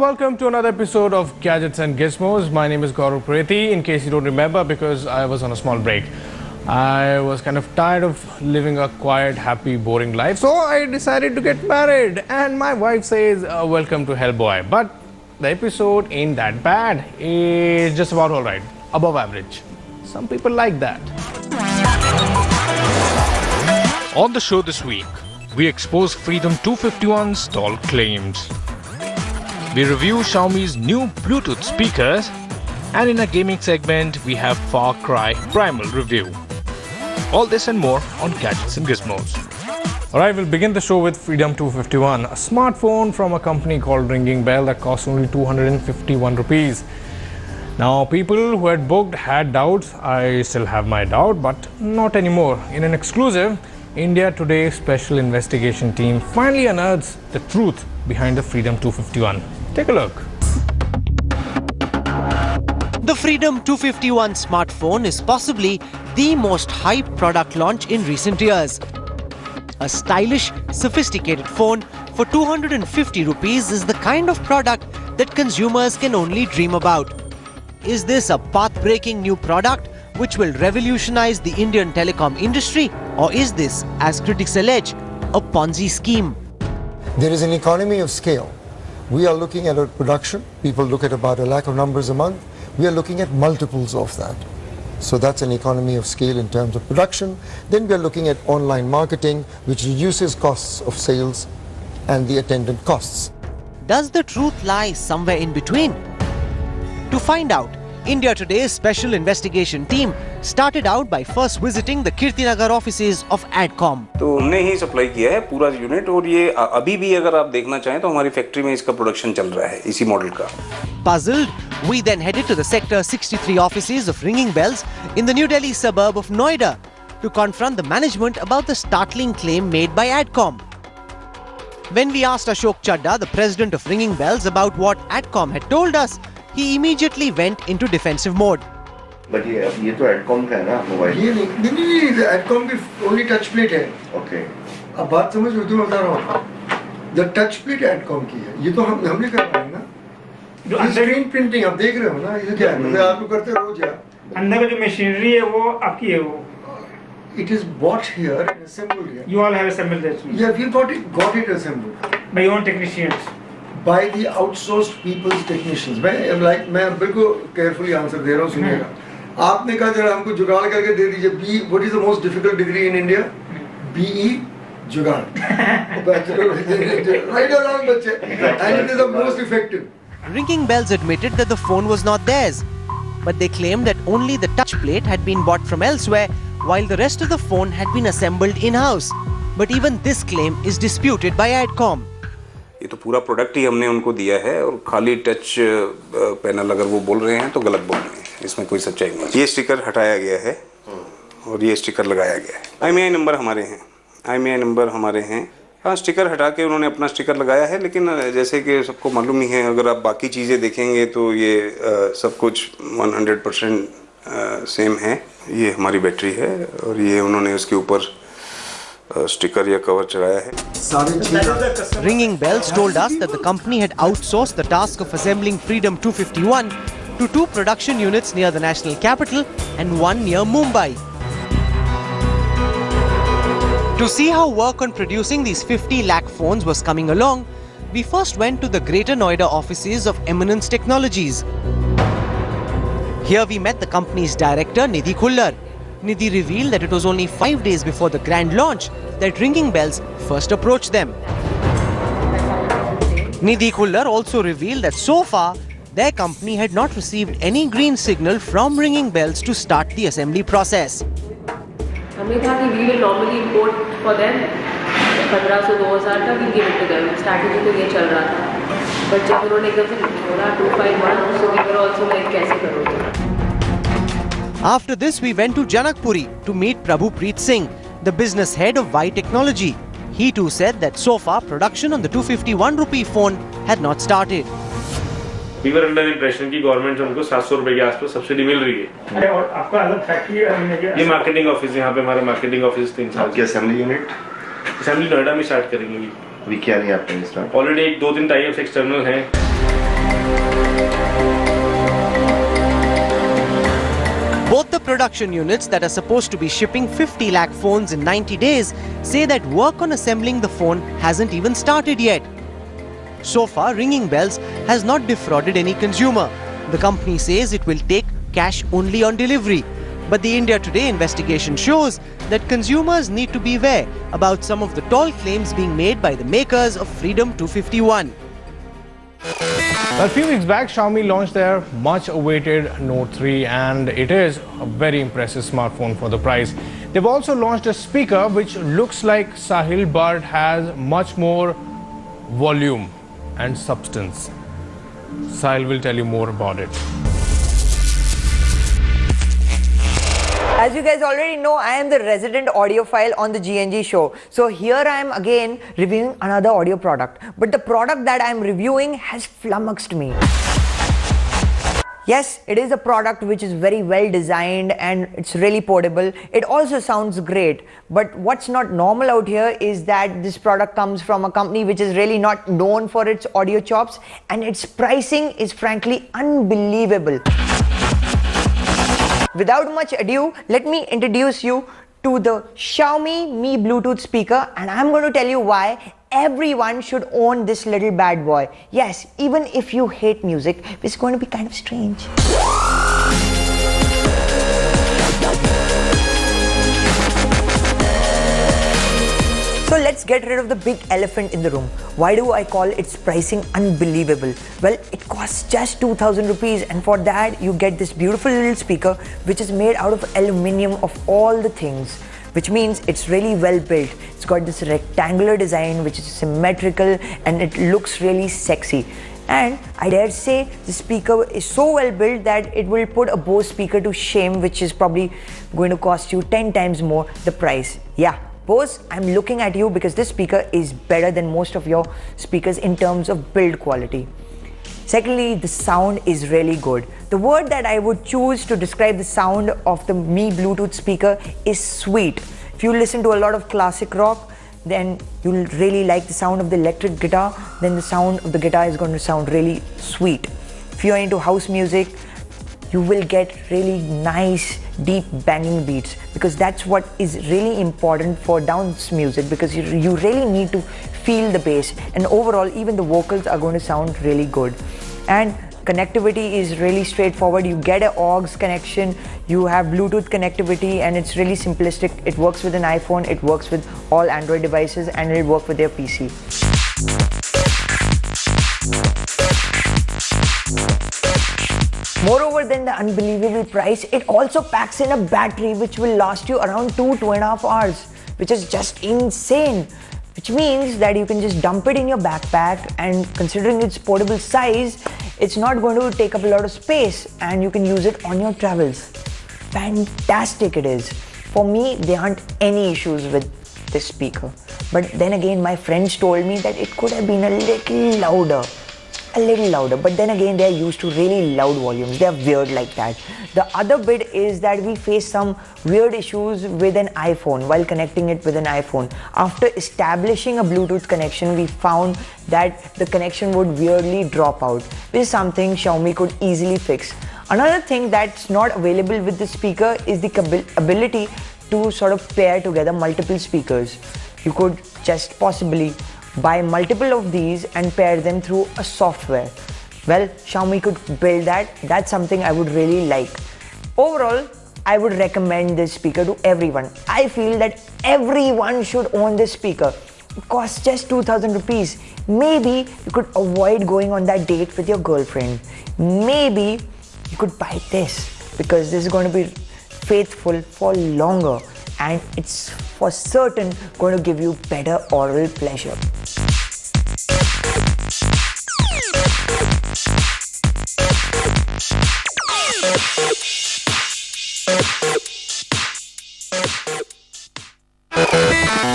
welcome to another episode of Gadgets and Gizmos. My name is Gaurav Preti, in case you don't remember, because I was on a small break. I was kind of tired of living a quiet, happy, boring life, so I decided to get married. And my wife says, welcome to hell, boy. But the episode ain't that bad. It's just about alright, above average. Some people like that. On the show this week, we expose Freedom 251's stall claims. We review Xiaomi's new Bluetooth speakers, and in a gaming segment, we have Far Cry Primal review. All this and more on Gadgets and Gizmos. Alright, we'll begin the show with Freedom 251, a smartphone from a company called Ringing Bell that costs only 251 rupees. Now, people who had booked had doubts. I still have my doubt, but not anymore. In an exclusive, India Today special investigation team finally unearths the truth behind the Freedom 251. Take a look. The Freedom 251 smartphone is possibly the most hyped product launch in recent years. A stylish, sophisticated phone for 250 rupees is the kind of product that consumers can only dream about. Is this a path-breaking new product which will revolutionize the Indian telecom industry, or is this, as critics allege, a Ponzi scheme? There is an economy of scale. We are looking at a production. People look at about 1 lakh of numbers a month. We are looking at multiples of that. So that's an economy of scale in terms of production. Then we are looking at online marketing, which reduces costs of sales and the attendant costs. Does the truth lie somewhere in between? To find out, India Today's special investigation team started out by first visiting the Kirtinagar offices of Adcom. तो हमने ही supply किया है पूरा unit, और ये अभी भी अगर आप देखना चाहें तो हमारी फैक्ट्री में इसका प्रोडक्शन चल रहा है इसी मॉडल का. Puzzled, we then headed to the Sector 63 offices of Ringing Bells in the New Delhi suburb of Noida to confront the management about the startling claim made by Adcom. When we asked Ashok Chadda, the president of Ringing Bells, about what Adcom had told us, he immediately went into defensive mode. But ये तो Adcom का है ना mobile? ये नहीं, Adcom की only touch plate है. Okay. अब बात समझ उर्दू में बता रहा हूँ. The touch plate Adcom की है. ये तो हमने कर रहे हैं ना. स्क्रीन प्रिंटिंग आप देख रहे हो ना, ये क्या है? मतलब आप लोग करते रोज यार. अंदर का जो मशीनरी है वो आपकी है वो. It is bought here and assembled here. You all have assembled that. Yeah, we got it assembled. By your own technicians. By the outsourced people's technicians. मैं बिल्कुल carefully answer दे रहा हूँ, सुनिएगा. आपने कहा जरा हमको जुगाड़ करके दे दीजिए. What is the most difficult degree in India? BE जुगाड़. Right or wrong बच्चे? And it is the most effective. Ringing Bells admitted that the phone was not theirs, but they claimed that only the touch plate had been bought from elsewhere, while the rest of the phone had been assembled in-house. But even this claim is disputed by Adcom. ये तो पूरा product ही हमने उनको दिया है, और खाली touch panel अगर वो बोल रहे हैं तो गलत बोल रहे हैं. इसमें कोई सच्चाई नहीं. ये स्टिकर हटाया गया है और ये स्टिकर लगाया गया है. IMEI नंबर हमारे हैं. IMEI नंबर हमारे हैं. हाँ, स्टिकर हटा के उन्होंने अपना स्टिकर लगाया है, लेकिन जैसे कि सबको मालूम ही है, अगर आप बाकी चीज़ें देखेंगे तो ये सब कुछ 100% सेम है. ये हमारी बैटरी है और ये उन्होंने उसके ऊपर स्टिकर या कवर चढ़ाया है. Ringing Bells told us that the company had outsourced the task of assembling Freedom 251 to 2 production units near the national capital and 1 near Mumbai. To see how work on producing these 50 lakh phones was coming along, we first went to the Greater Noida offices of Eminence Technologies. Here we met the company's director, Nidhi Khullar. Nidhi revealed that it was only 5 days before the grand launch that Ringing Bells first approached them. Nidhi Khullar also revealed that so far, their company had not received any green signal from Ringing Bells to start the assembly process. हमें था कि we will normally import for them 1500-2000 का, we give it to them. Strategy तो ये चल रहा था. But जब उन्होंने एकदम से बोला 251, so we were also like कैसे करोगे? After this, we went to Janakpuri to meet Prabhu Preet Singh, the business head of Y Technology. He too said that so far production on the 251 rupee phone had not started. We were under the impression कि government से उनको 700 रुपए के आसपास subsidy मिल रही है. और आपका अलग फैक्ट्री है? ये मार्केटिंग ऑफिस, यहाँ पे हमारा मार्केटिंग ऑफिस 3 साल. आपकी असेंबली यूनिट? असेंबली नोएडा में स्टार्ट करेंगे. अभी क्या नहीं आपने स्टार्ट? ऑलरेडी 1-2-3 टाइप्स एक्सटर्नल हैं. Both the production units that are supposed to be shipping 50 lakh phones in 90 days say that work on assembling the phone hasn't even started yet. So far, Ringing Bells has not defrauded any consumer. The company says it will take cash only on delivery. But the India Today investigation shows that consumers need to beware about some of the tall claims being made by the makers of Freedom 251. Well, a few weeks back, Xiaomi launched their much-awaited Note 3, and it is a very impressive smartphone for the price. They've also launched a speaker which looks like Sahil but has much more volume and substance. Sahil will tell you more about it. As you guys already know, I am the resident audiophile on the GNG show. So here I am again reviewing another audio product. But the product that I am reviewing has flummoxed me. Yes, it is a product which is very well designed and it's really portable. It also sounds great. But what's not normal out here is that this product comes from a company which is really not known for its audio chops, and its pricing is frankly unbelievable. Without much ado, let me introduce you to the Xiaomi Mi Bluetooth speaker, and I'm going to tell you why everyone should own this little bad boy. Yes, even if you hate music, it's going to be kind of strange. So let's get rid of the big elephant in the room. Why do I call its pricing unbelievable? Well, it costs just 2,000 rupees, and for that you get this beautiful little speaker which is made out of aluminium of all the things, which means it's really well built. It's got this rectangular design which is symmetrical and it looks really sexy. And I dare say the speaker is so well built that it will put a Bose speaker to shame, which is probably going to cost you 10 times more the price. Yeah. Bose, I'm looking at you because this speaker is better than most of your speakers in terms of build quality. Secondly, the sound is really good. The word that I would choose to describe the sound of the Mi Bluetooth speaker is sweet. If you listen to a lot of classic rock, then you'll really like the sound of the electric guitar. Then the sound of the guitar is going to sound really sweet. If you're into house music, you will get really nice deep banging beats, because that's what is really important for dance music, because you really need to feel the bass, and overall even the vocals are going to sound really good. And connectivity is really straightforward. You get an aux connection, you have Bluetooth connectivity, and it's really simplistic. It works with an iPhone, it works with all Android devices, and it'll work with their PC. Moreover than the unbelievable price, it also packs in a battery which will last you around 2.5 hours, which is just insane. Which means that you can just dump it in your backpack, and considering its portable size, it's not going to take up a lot of space, and you can use it on your travels. Fantastic it is. For me, there aren't any issues with this speaker. But then again, my friends told me that it could have been a little louder. But then again, they're used to really loud volumes. They're weird like that. The other bit is that we face some weird issues with an iPhone while connecting it with an iPhone. After establishing a Bluetooth connection, we found that the connection would weirdly drop out, which is something Xiaomi could easily fix. Another thing that's not available with the speaker is the ability to sort of pair together multiple speakers. You could just possibly buy multiple of these and pair them through a software. Well, Xiaomi could build that. That's something I would really like. Overall, I would recommend this speaker to everyone. I feel that everyone should own this speaker. It costs just 2,000 rupees. Maybe you could avoid going on that date with your girlfriend. Maybe you could buy this because this is going to be faithful for longer, and it's for certain going to give you better oral pleasure.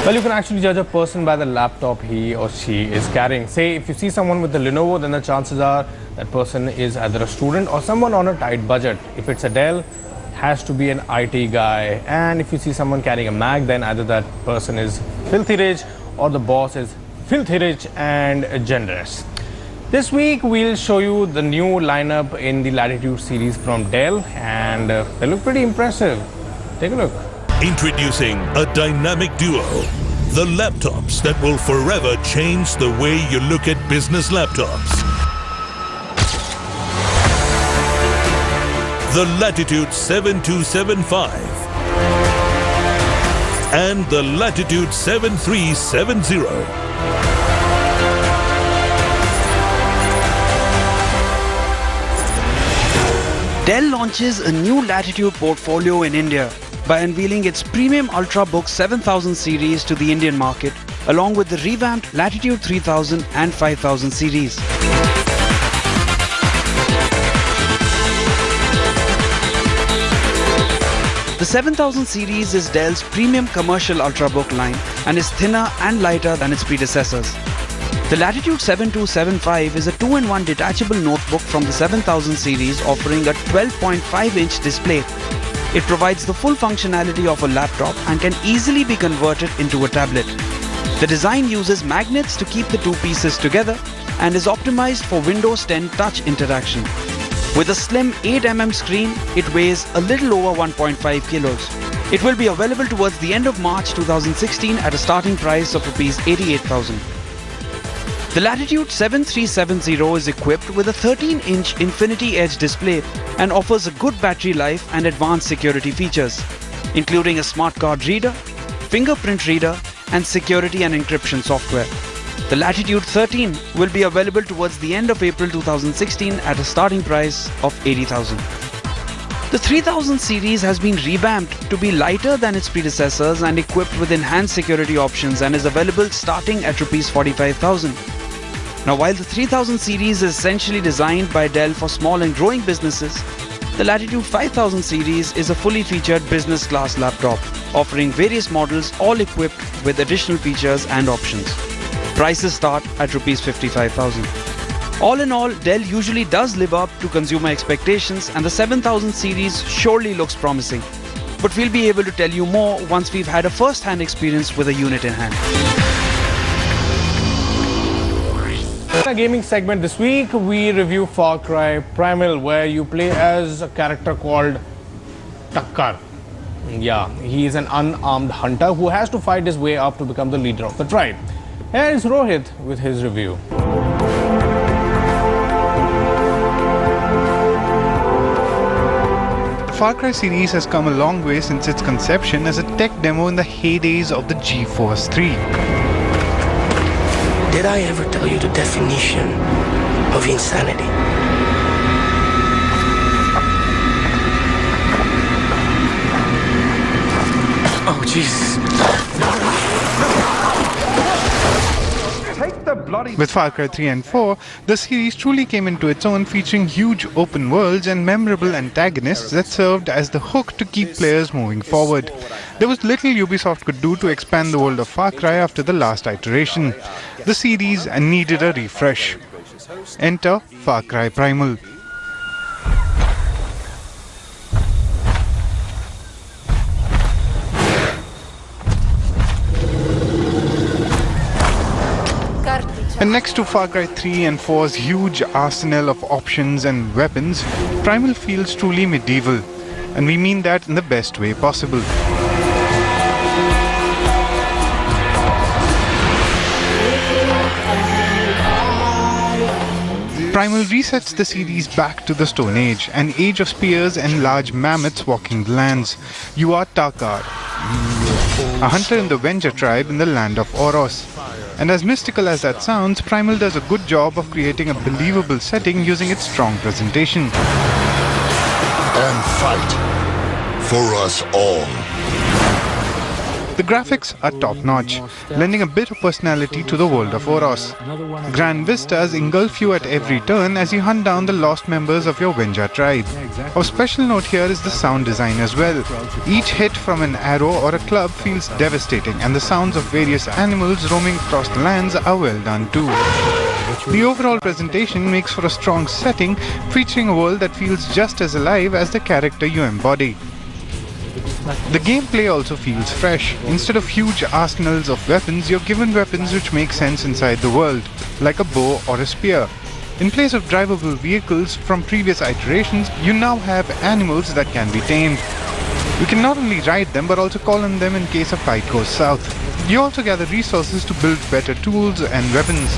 Well, you can actually judge a person by the laptop he or she is carrying. Say, if you see someone with the Lenovo, then the chances are that person is either a student or someone on a tight budget. If it's a Dell, has to be an IT guy. And if you see someone carrying a Mac, then either that person is filthy rich or the boss is filthy rich and generous. This week we'll show you the new lineup in the Latitude series from Dell, and they look pretty impressive. Take a look. Introducing a dynamic duo, the laptops that will forever change the way you look at business laptops. The Latitude 7275 and the Latitude 7370. Dell launches a new Latitude portfolio in India by unveiling its premium Ultrabook 7000 series to the Indian market, along with the revamped Latitude 3000 and 5000 series. The 7000 series is Dell's premium commercial Ultrabook line and is thinner and lighter than its predecessors. The Latitude 7275 is a 2-in-1 detachable notebook from the 7000 series, offering a 12.5-inch display. It provides the full functionality of a laptop and can easily be converted into a tablet. The design uses magnets to keep the two pieces together and is optimized for Windows 10 touch interaction. With a slim 8mm screen, it weighs a little over 1.5 kilos. It will be available towards the end of March 2016 at a starting price of Rs 88,000. The Latitude 7370 is equipped with a 13-inch Infinity Edge display and offers a good battery life and advanced security features, including a smart card reader, fingerprint reader, and security and encryption software. The Latitude 13 will be available towards the end of April 2016 at a starting price of 80,000. The 3000 series has been revamped to be lighter than its predecessors and equipped with enhanced security options and is available starting at Rs 45,000. Now, while the 3000 series is essentially designed by Dell for small and growing businesses, the Latitude 5000 series is a fully featured business class laptop, offering various models all equipped with additional features and options. Prices start at Rs 55,000. All in all, Dell usually does live up to consumer expectations, and the 7000 series surely looks promising. But we'll be able to tell you more once we've had a first-hand experience with a unit in hand. In our gaming segment this week, we review Far Cry Primal, where you play as a character called Takkar. Yeah, he is an unarmed hunter who has to fight his way up to become the leader of the tribe. Here is Rohit with his review. The Far Cry series has come a long way since its conception as a tech demo in the heydays of the GeForce 3. Did I ever tell you the definition of insanity? Oh, Jesus. With Far Cry 3 and 4, the series truly came into its own, featuring huge open worlds and memorable antagonists that served as the hook to keep players moving forward. There was little Ubisoft could do to expand the world of Far Cry after the last iteration. The series needed a refresh. Enter Far Cry Primal. And next to Far Cry 3 and 4's huge arsenal of options and weapons, Primal feels truly medieval, and we mean that in the best way possible. Primal resets the series back to the Stone Age, an age of spears and large mammoths walking the lands. You are Takkar, a hunter in the Venger tribe in the land of Oros. And as mystical as that sounds, Primal does a good job of creating a believable setting using its strong presentation. And fight for us all. The graphics are top-notch, lending a bit of personality to the world of Oros. Grand vistas engulf you at every turn as you hunt down the lost members of your Venger tribe. Of special note here is the sound design as well. Each hit from an arrow or a club feels devastating, and the sounds of various animals roaming across the lands are well done too. The overall presentation makes for a strong setting, featuring a world that feels just as alive as the character you embody. The gameplay also feels fresh. Instead of huge arsenals of weapons, you're given weapons which make sense inside the world, like a bow or a spear. In place of drivable vehicles from previous iterations, you now have animals that can be tamed. You can not only ride them but also call on them in case a fight goes south. You also gather resources to build better tools and weapons.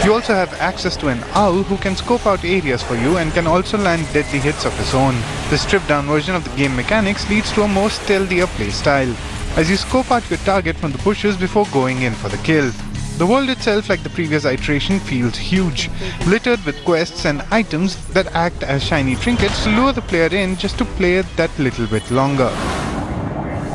You also have access to an owl who can scope out areas for you and can also land deadly hits of his own. The stripped down version of the game mechanics leads to a more stealthier playstyle, as you scope out your target from the bushes before going in for the kill. The world itself, like the previous iteration, feels huge, littered with quests and items that act as shiny trinkets to lure the player in just to play that little bit longer.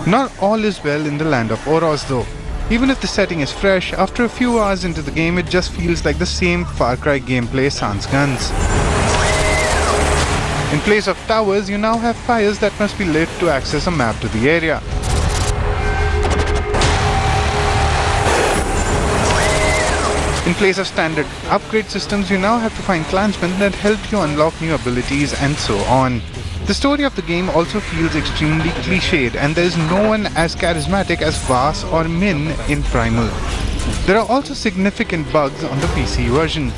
Not all is well in the land of Oros though. Even if the setting is fresh, after a few hours into the game it just feels like the same Far Cry gameplay sans guns. In place of towers, you now have fires that must be lit to access a map to the area. In place of standard upgrade systems, you now have to find clansmen that help you unlock new abilities and so on. The story of the game also feels extremely cliched, and there is no one as charismatic as Vas or Min in Primal. There are also significant bugs on the PC version,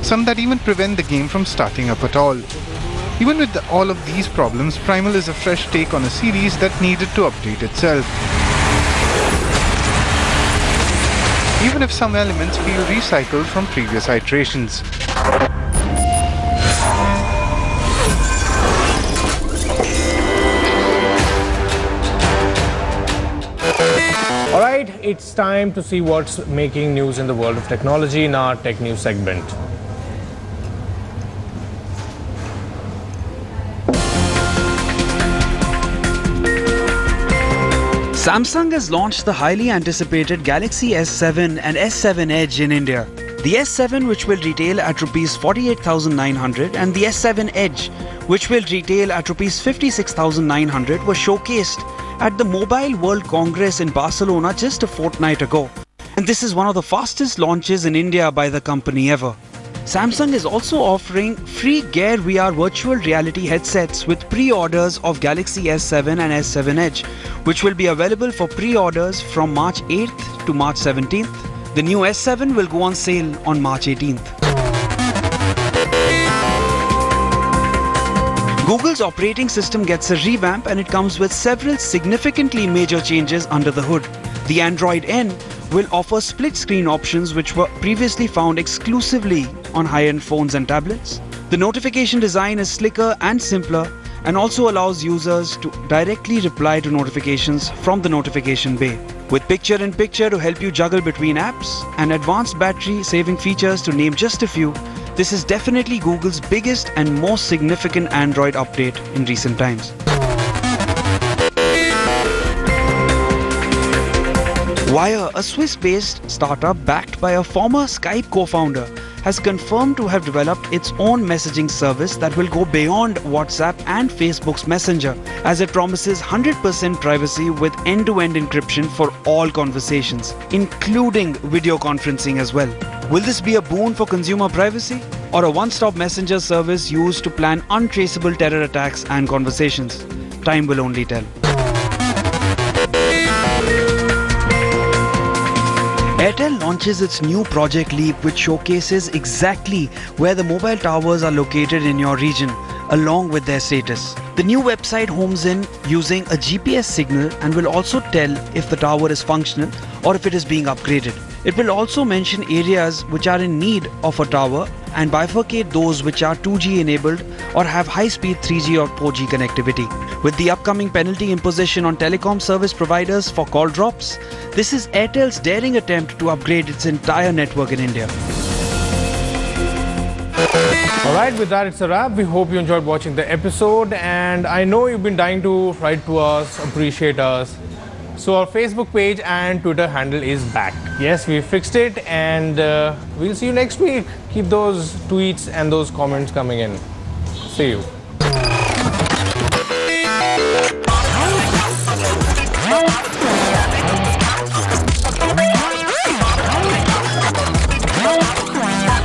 some that even prevent the game from starting up at all. Even with all of these problems, Primal is a fresh take on a series that needed to update itself. Even if some elements feel recycled from previous iterations. Alright, it's time to see what's making news in the world of technology in our Tech News segment. Samsung has launched the highly anticipated Galaxy S7 and S7 Edge in India. The S7, which will retail at Rs 48,900, and the S7 Edge, which will retail at Rs 56,900, were showcased at the Mobile World Congress in Barcelona just a fortnight ago. And this is one of the fastest launches in India by the company ever. Samsung is also offering free Gear VR virtual reality headsets with pre-orders of Galaxy S7 and S7 Edge, which will be available for pre-orders from March 8th to March 17th. The new S7 will go on sale on March 18th. Google's operating system gets a revamp, and it comes with several significantly major changes under the hood. The Android N will offer split screen options which were previously found exclusively on high-end phones and tablets. The notification design is slicker and simpler, and also allows users to directly reply to notifications from the notification bay. With picture-in-picture to help you juggle between apps and advanced battery-saving features to name just a few, this is definitely Google's biggest and most significant Android update in recent times. Wire, a Swiss-based startup backed by a former Skype co-founder, has confirmed to have developed its own messaging service that will go beyond WhatsApp and Facebook's Messenger, as it promises 100% privacy with end-to-end encryption for all conversations, including video conferencing as well. Will this be a boon for consumer privacy, or a one-stop messenger service used to plan untraceable terror attacks and conversations? Time will only tell. Airtel launches its new Project Leap, which showcases exactly where the mobile towers are located in your region, along with their status. The new website homes in using a GPS signal and will also tell if the tower is functional or if it is being upgraded. It will also mention areas which are in need of a tower and bifurcate those which are 2G enabled or have high-speed 3G or 4G connectivity. With the upcoming penalty imposition on telecom service providers for call drops, this is Airtel's daring attempt to upgrade its entire network in India. Alright, with that it's a wrap. We hope you enjoyed watching the episode, and I know you've been dying to write to us, appreciate us. So our Facebook page and Twitter handle is back. Yes, we fixed it, and we'll see you next week. Keep those tweets and those comments coming in. See you. We'll be right back.